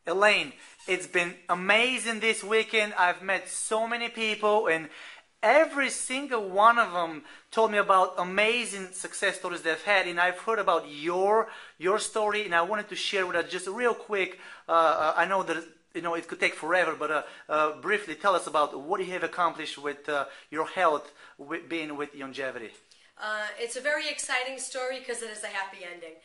Elaine, it's been amazing this weekend. I've met so many people, and every single one of them told me about amazing success stories they've had, and I've heard about your story, and I wanted to share with us just real quick. I know that it could take forever, but briefly tell us about what you have accomplished with your health, being with Youngevity. It's a very exciting story because it is a happy ending.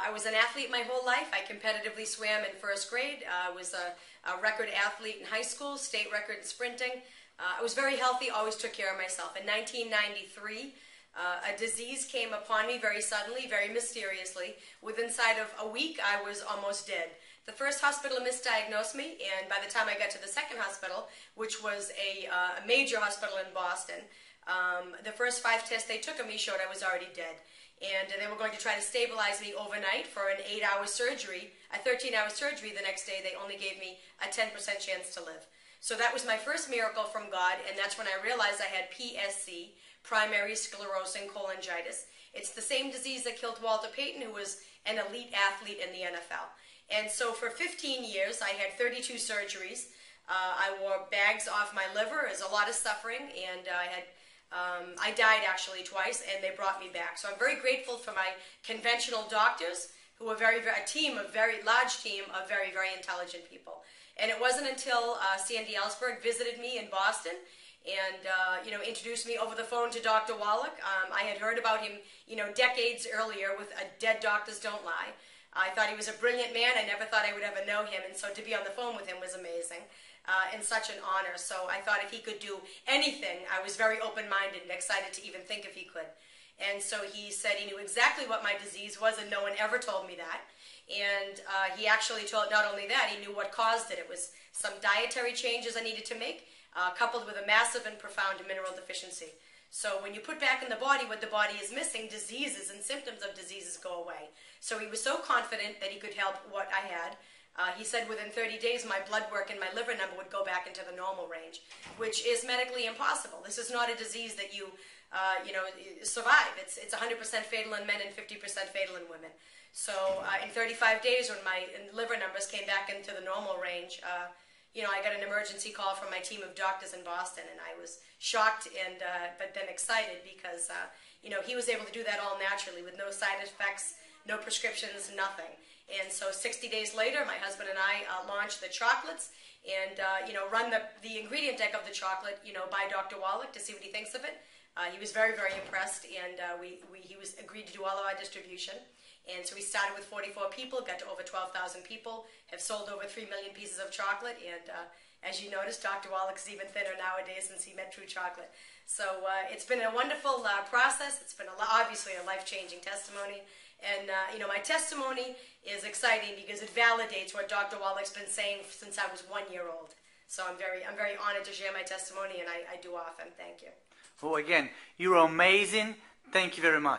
I was an athlete my whole life. I competitively swam in first grade. I was a record athlete in high school, state record in sprinting. I was very healthy, always took care of myself. In 1993, a disease came upon me very suddenly, very mysteriously. Within inside of a week, I was almost dead. The first hospital misdiagnosed me, and by the time I got to the second hospital, which was a major hospital in Boston, the first 5 tests they took of me showed I was already dead. And they were going to try to stabilize me overnight for an 8-hour surgery, a 13-hour surgery. The next day, they only gave me a 10% chance to live. So that was my first miracle from God, and that's when I realized I had PSC, primary sclerosing cholangitis. It's the same disease that killed Walter Payton, who was an elite athlete in the NFL. And so for 15 years, I had 32 surgeries. I wore bags off my liver. It was a lot of suffering, and I died actually twice, and they brought me back. So I'm very grateful for my conventional doctors, who were a very large team of very, very intelligent people. And it wasn't until Sandy Ellsberg visited me in Boston and introduced me over the phone to Dr. Wallach. I had heard about him decades earlier with Dead Doctors Don't Lie. I thought he was a brilliant man. I never thought I would ever know him, and so to be on the phone with him was amazing. And such an honor. So I thought if he could do anything, I was very open-minded and excited to even think if he could. And so he said he knew exactly what my disease was, and no one ever told me that. And he actually told, not only that, he knew what caused it. It was some dietary changes I needed to make, coupled with a massive and profound mineral deficiency. So when you put back in the body what the body is missing, diseases and symptoms of diseases go away. So he was so confident that he could help what I had. He said within 30 days my blood work and my liver number would go back into the normal range, which is medically impossible. This is not a disease that you survive. It's 100% fatal in men and 50% fatal in women. So in 35 days when my liver numbers came back into the normal range, I got an emergency call from my team of doctors in Boston, and I was shocked and but then excited because he was able to do that all naturally with no side effects, no prescriptions, nothing. And so 60 days later, my husband and I launched the chocolates and, run the ingredient deck of the chocolate, by Dr. Wallach to see what he thinks of it. He was very, very impressed, and he was agreed to do all of our distribution. And so we started with 44 people, got to over 12,000 people, have sold over 3 million pieces of chocolate, and as you noticed, Dr. Wallach is even thinner nowadays since he met True Chocolate. So it's been a wonderful process. It's been obviously a life-changing testimony. And, my testimony is exciting because it validates what Dr. Wallach's been saying since I was 1 year old. So I'm very honored to share my testimony, and I do often. Thank you. Well, again, you're amazing. Thank you very much.